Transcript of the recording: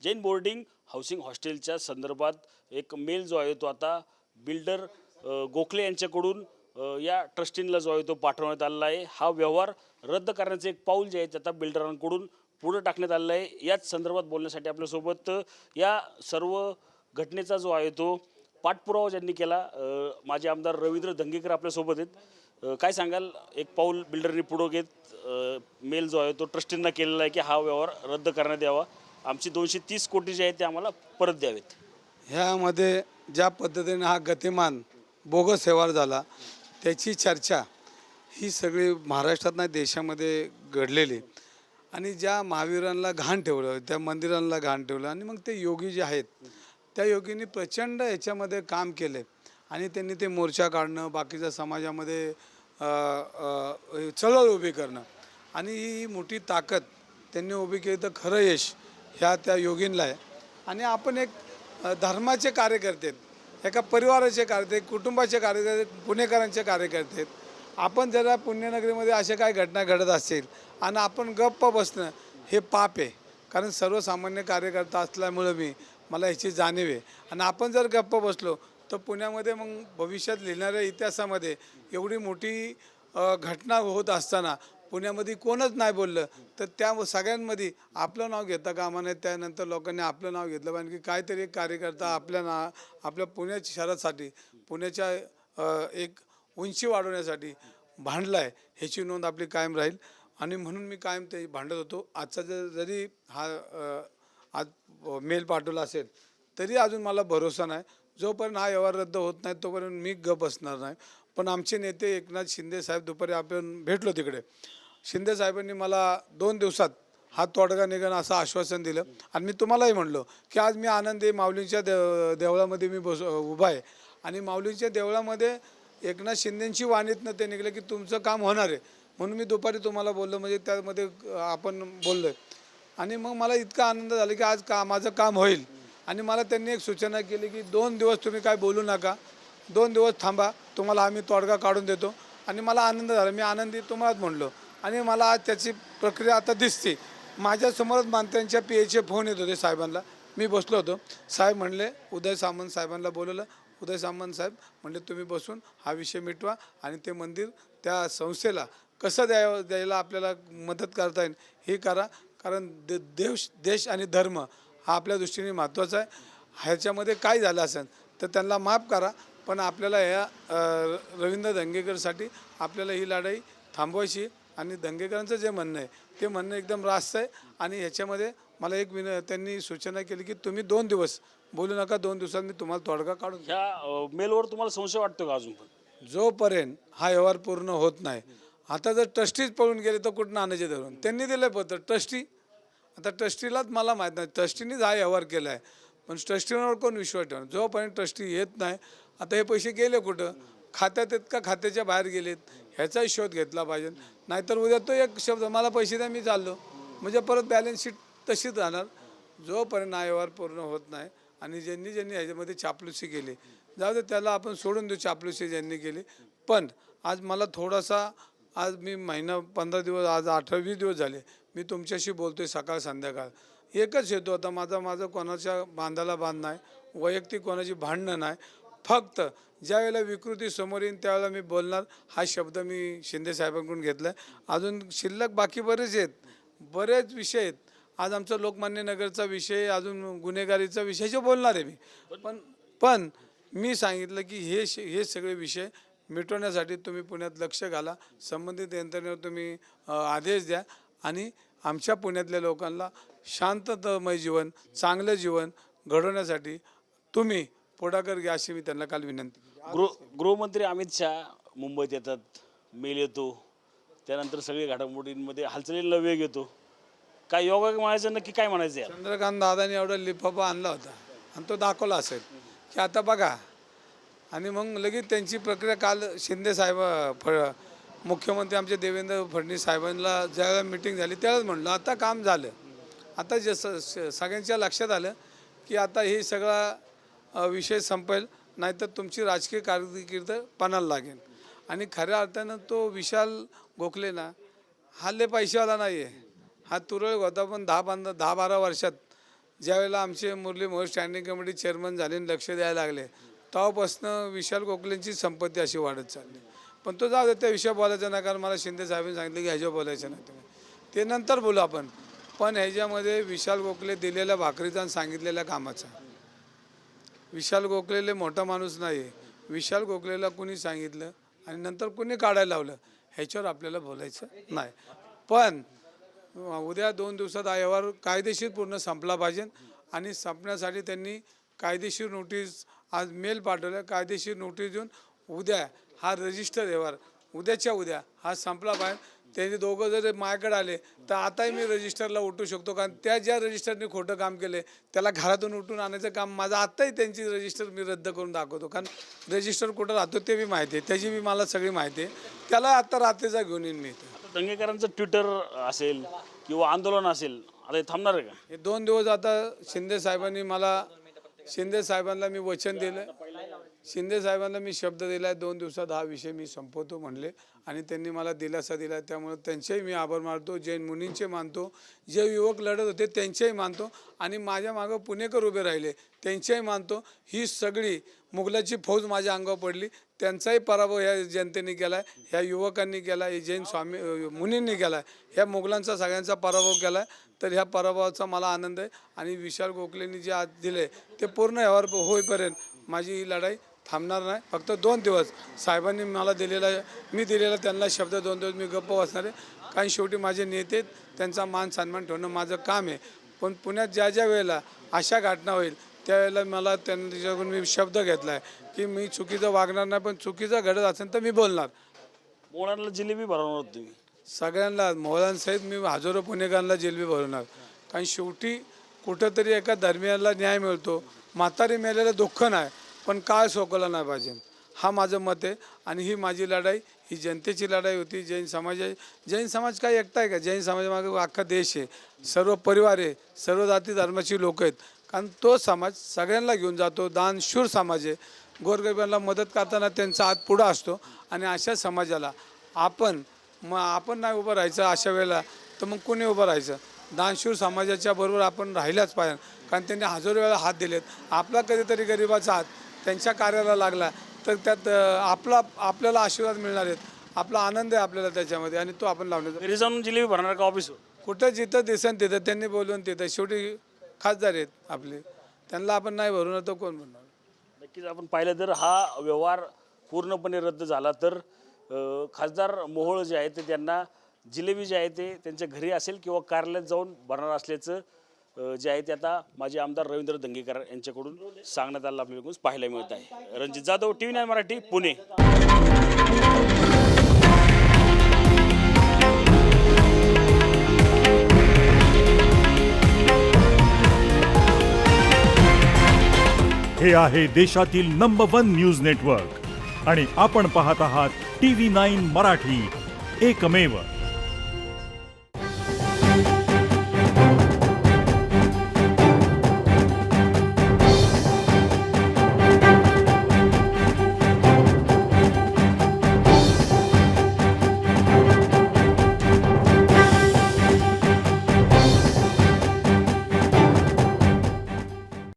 Jain boarding housing हॉस्टेलच्या संदर्भात एक mail जो आहे तो आता बिल्डर गोखले यांच्याकडून या ट्रस्टींना जो आहे तो पाठवण्यात आलेला आहे। हा व्यवहार रद्द करण्याचे एक पाऊल जे आहे ते आता बिल्डरांकडून पुढे टाकण्यात आलेलं आहे। याच संदर्भात बोलण्यासाठी आपल्यासोबत या सर्व घटनेचा जो आहे तो पाठपुरावा ज्यांनी केला माजी आमदार रवींद्र धंगेकर आपल्यासोबत आहेत। काय सांगाल, एक पाऊल बिल्डरनी पुढे घेत मेल जो आहे तो ट्रस्टींना केलेला आहे की हा व्यवहार रद्द करण्यात यावा, आमची 230 कोटी जे आहेत ते आम्हाला परत द्यावेत। ह्यामध्ये ज्या पद्धतीने हा गतिमान बोगस व्यवहार झाला त्याची चर्चा ही सगळी महाराष्ट्रात नाही देशामध्ये घडलेली आणि ज्या महावीरांना घाण ठेवलं, त्या मंदिरांना घाण ठेवलं आणि मग ते योगी जे आहेत त्या योगींनी प्रचंड याच्यामध्ये काम केले आणि त्यांनी ते मोर्चा काढणं, बाकीच्या समाजामध्ये चळवळ उभी करणं आणि ही मोठी ताकद त्यांनी उभी केली तर खरं यश ह्या त्या योगींना आहे। आणि आपण एक धर्माचे कार्यकर्ते आहेत, एका परिवाराचे कार्यकर्ते, कुटुंबाचे कार्यकर्ते, पुणेकरांचे कार्यकर्ते आहेत। आपण जरा पुण्यनगरीमध्ये अशा काही घटना घडत असतील आणि आपण गप्प बसणं हे पाप आहे, कारण सर्वसामान्य कार्यकर्ता असल्यामुळे मला ह्याची जाणीव आहे। आणि आपण जर गप्प बसलो तर पुण्यामध्ये मग भविष्यात लिहिणाऱ्या इतिहासामध्ये एवढी मोठी घटना होत असताना पुण्यामध्ये कोणच नाही बोललं तर त्या सगळ्यांमध्ये आपलं नाव घेता कामा नये। त्यानंतर लोकांनी आपलं नाव घेतलं कारण की काहीतरी एक कार्यकर्ता आपल्या पुण्याच्या शहरासाठी, पुण्याच्या एक उंची वाढवण्यासाठी भांडला आहे ह्याची नोंद आपली कायम राहील। आणि म्हणून मी कायम ते भांडत होतो। आजचा जरी हा आज मेल पाठवला असेल तरी अजून मला भरोसा नाही, जोपर्यंत हा व्यवहार रद्द होत नाही तोपर्यंत मी गप बसणार नाही। पण आमचे नेते एकनाथ शिंदे साहेब, दुपारी आपण भेटलो तिकडे, शिंदे साहेबांनी मला 2 दिवसात हा तोडगा निघणं असं आश्वासन दिलं। आणि मी तुम्हालाही म्हणलो की आज मी आनंदी माऊलींच्या देवळामध्ये मी उभा आहे आणि माऊलींच्या देवळामध्ये एकनाथ शिंदेंची वाणीतनं ते निघलं की तुमचं काम होणार आहे, म्हणून मी दुपारी तुम्हाला बोललो, म्हणजे त्यामध्ये आपण बोललो आहे। आणि मग मला इतका आनंद झाला की आज माझं काम होईल। आणि मला त्यांनी एक सूचना केली की 2 दिवस तुम्ही काय बोलू नका, 2 दिवस थांबा, तुम्हाला आम्ही तोडगा काढून देतो। आणि मला आनंद झाला, मी आनंदी तुम्हालाच म्हणलो। आणि मला आज त्याची प्रक्रिया आता दिसते माझ्यासमोरच। मंत्र्यांच्या PAचे फोन येत होते साहेबांना, मी बसलो होतो, साहेब म्हणले उदय सामंत साहेबांना बोलवलं, उदय सामंत साहेब म्हणले तुम्ही बसून हा विषय मिटवा आणि ते मंदिर त्या संस्थेला कसं द्यायला आपल्याला मदत करता येईल हे करा, कारण देश आणि धर्म हा आपल्या दृष्टीने महत्त्वाचा आहे। ह्याच्यामध्ये काय झालं असेल तर त्यांना माफ करा, पण आपल्याला ह्या रवींद्र धंगेकरसाठी आपल्याला ही लढाई थांबवायची। आणि धंगेकरांचं जे म्हणणं आहे ते म्हणणं एकदम रास्त आहे। आणि ह्याच्यामध्ये मला एक त्यांनी सूचना केली की तुम्ही 2 दिवस बोलू नका, 2 दिवसात मी तुम्हाला तोडगा काढून देईन। ह्या मेलवर तुम्हाला संशय वाटतो का अजून पण? जोपर्यंत हा व्यवहार पूर्ण होत नाही, आता जर ट्रस्टीच पळून गेले तर कुठं आणायचे धरून? त्यांनी दिलं पत्र ट्रस्टी, आता ट्रस्टीलाच मला माहीत नाही, ट्रस्टीनेच हा व्यवहार केला आहे, पण ट्रस्टीवर कोण विश्वास ठेवणार? जोपर्यंत ट्रस्टी येत नाही, आता हे पैसे गेले कुठं, खात्यात आहेत का खात्याच्या बाहेर गेलेत, ह्याचाही शोध घेतला पाहिजे। नाहीतर उद्या तो एक शब्द मला पैसे द्या मी चाललो, म्हणजे परत बॅलन्स शीट तशीच राहणार। जोपर्यंत हा व्यवहार पूर्ण होत नाही आणि ज्यांनी ह्याच्यामध्ये चापलुसी केली, जाऊ दे त्याला आपण सोडून देऊ, चापलुसी ज्यांनी केली। पण आज मला थोडासा, आज मी महिना 15 दिवस, आज 18-20 दिवस झाले मी तुमच्याशी बोलतोय सकाळ संध्याकाळ, एकच हेतू होता माझा कोणाच्या बांधाला बांध नाही, वैयक्तिक कोणाची भांडणं नाही, फक्त ज्या वेळेला विकृती समोर येईन त्यावेळेला मी बोलणार, हा शब्द मी शिंदे साहेबांकडून घेतला आहे। अजून शिल्लक बाकी बरेच आहेत, बरेच विषय आहेत। आज आमचा लोकमान्य नगरचा विषय, अजून गुन्हेगारीचा विषय जे बोलणार आहे मी, पण मी सांगितलं की हे सगळे विषय मिटवण्यासाठी तुम्ही पुण्यात लक्ष घाला, संबंधित यंत्रणेवर तुम्ही आदेश द्या आणि आमच्या पुण्यातल्या लोकांना शांततामय जीवन, चांगलं जीवन घडवण्यासाठी तुम्ही पुढाकार घ्या, अशी मी त्यांना काल विनंती केली। गृहमंत्री अमित शहा मुंबईत येतात, मेल येतो, त्यानंतर सगळे घडामोडींमध्ये हालचालींना वेग येतो, काय योगा म्हणायचं, नक्की काय म्हणायचं यार? चंद्रकांत दादांनी एवढा लिफाफा आणला होता आणि तो दाखवला असेल की आता बघा। आणि मग लगेच त्यांची प्रक्रिया काल शिंदे साहेब, मुख्यमंत्री आमचे देवेंद्र फडणवीस साहेबांना ज्यावेळेला मीटिंग झाली त्यावेळेस म्हणलं आता काम झालं, आता सगळ्यांच्या लक्षात आलं की आता हे सगळा विषय संपेल, नाहीतर तुमची राजकीय कारकीर्द पणाला लागेल। आणि खऱ्या अर्थानं तो विशाल गोखले ना, हा लय पैशावाला नाही आहे, हा तुरळक होता, पण 10-12 वर्षात ज्यावेळेला आमचे Murli Mohol standing committee chairman झाले आणि लक्ष द्यायला लागले तेव्हापासनं विशाल गोखलेंची संपत्ती अशी वाढत चालली. पण तो जाऊ दे, त्या विषय बोलायचा नाही, कारण मला शिंदे साहेबांनी सांगितलं की ह्याच्यावर बोलायचं नाही तुम्ही, ते नंतर बोलू आपण. पण ह्याच्यामध्ये विशाल गोखले दिलेल्या भाकरीचा आणि सांगितलेल्या कामाचा, विशाल गोखलेले मोठा माणूस नाही, विशाल गोखलेला कुणी सांगितलं आणि नंतर कुणी काढायला लावलं ह्याच्यावर आपल्याला बोलायचं नाही. पण उद्या 2 दिवसात हा व्यवहार कायदेशीर पूर्ण संपला पाहिजे आणि संपण्यासाठी त्यांनी कायदेशीर नोटीस आज मेल पाठवलं, कायदेशीर नोटीस देऊन उद्या हा रजिस्टर व्यवहार उद्याच्या उद्या हा संपला पाहिजे. त्यांनी दोघं जर माझ्याकडे आले तर आताही मी रजिस्टरला उठू शकतो, कारण त्या ज्या रजिस्टरने खोटं काम केले त्याला घरातून उठून आणायचं काम माझं आत्ताही त्यांची रजिस्टर मी रद्द करून दाखवतो, कारण रजिस्टर कुठं राहतो ते बी माहिती आहे, त्याची बी मला सगळी माहिती आहे. त्याला आत्ता रात्रीचा घेऊन येईन मी. आता दंगेकरांचं ट्विटर असेल किंवा आंदोलन असेल, आता हे थांबणार आहे का? हे 2 दिवस आता शिंदे साहेबांना मी वचन दिलं, शिंदे साहेबांना मी शब्द दिला आहे 2 दिवसात हा विषय मी संपवतो म्हणले आणि त्यांनी मला दिलासा दिला. त्यामुळे त्यांचेही मी आभार मानतो, जैन मुनींचे मानतो, जे युवक लढत होते त्यांचेही मानतो आणि माझ्या मागं पुणेकर उभे राहिले त्यांचेही मानतो. ही सगळी मुघलाची फौज माझ्या अंगावर पडली, त्यांचाही पराभव ह्या जनतेने केला आहे, ह्या युवकांनी केला आहे, जैन स्वामी मुनींनी केला आहे, ह्या मुघलांचा सगळ्यांचा पराभव केला आहे. तर ह्या पराभवाचा मला आनंद आहे आणि विशाल गोखलेंनी जे आज दिले ते पूर्ण व्यवहार होईपर्यंत माझी ही लढाई थांबणार नाही. फक्त 2 दिवस साहेबांनी मला मी दिलेला त्यांना शब्द 2 दिवस मी गप्प बसणार आहे, कारण शेवटी माझे नेते त्यांचा मान सन्मान ठेवणं माझं काम आहे. पण पुण्यात ज्या वेळेला अशा घटना होईल त्यावेळेला मला त्यांच्याकडून मी शब्द घेतला आहे की मी चुकीचं वागणार नाही, पण चुकीचं घडत असेल तर मी बोलणार. मोहळांना जिलेबी भरवणार होत तुम्ही? सगळ्यांना मोहळांसहित मी हजारो पुणेकरांना जिलेबी भरवणार, कारण शेवटी कुठंतरी एका धर्मियाला न्याय मिळतो. म्हातारी मेलेलं दुःख नाही, पण काळ सोकवला नाही पाहिजे, हा माझं मत आहे. आणि ही माझी लढाई, ही जनतेची लढाई होती. जैन समाज काय एकटा आहे का? जैन समाजामागे अख्खा देश आहे, सर्व परिवार आहे, सर्व जाती धर्माची लोक आहेत, कारण तो समाज सगळ्यांना घेऊन जातो. दानशूर समाज आहे, गोरगरिबांना मदत करताना त्यांचा हात पुढं असतो. आणि अशा समाजाला आपण नाही उभं राहायचं अशा वेळेला तर मग कोणी उभं राहायचं? दानशूर समाजाच्या बरोबर आपण राहिलाच पाहिजे, कारण त्यांनी हजारो वेळा हात दिलेत. आपला कधीतरी गरिबाचा हात त्यांच्या कार्याला लागला तर त्यात आपल्याला आशीर्वाद मिळणार आहेत, आपला आनंद आहे आपल्याला त्याच्यामध्ये, आणि तो आपण लावण्याचा. घरी जाऊन जिलेबी भरणार का ऑफिसवर? कुठं जिथं दिसेल तिथं त्यांनी बोलवून तिथं, शेवटी खासदार आहेत आपले, त्यांना आपण नाही भरवणार तर कोण भरणार? नक्कीच आपण पाहिलं तर हा व्यवहार पूर्णपणे रद्द झाला तर खासदार मोहोळ जे आहे ते त्यांना जिलेबी जे आहे ते त्यांच्या घरी असेल किंवा कार्यालयात जाऊन भरणार असल्याचं जे आहे ते आता माजी आमदार रवींद्र दंगेकर यांच्याकडून सांगण्यात आलं आपल्याला पाहायला मिळत आहे. रणजित जाधव, TV9 मराठी, पुणे. हे आहे देशातील नंबर 1 न्यूज नेटवर्क आणि आपण पाहत आहात TV9 मराठी, एकमेव.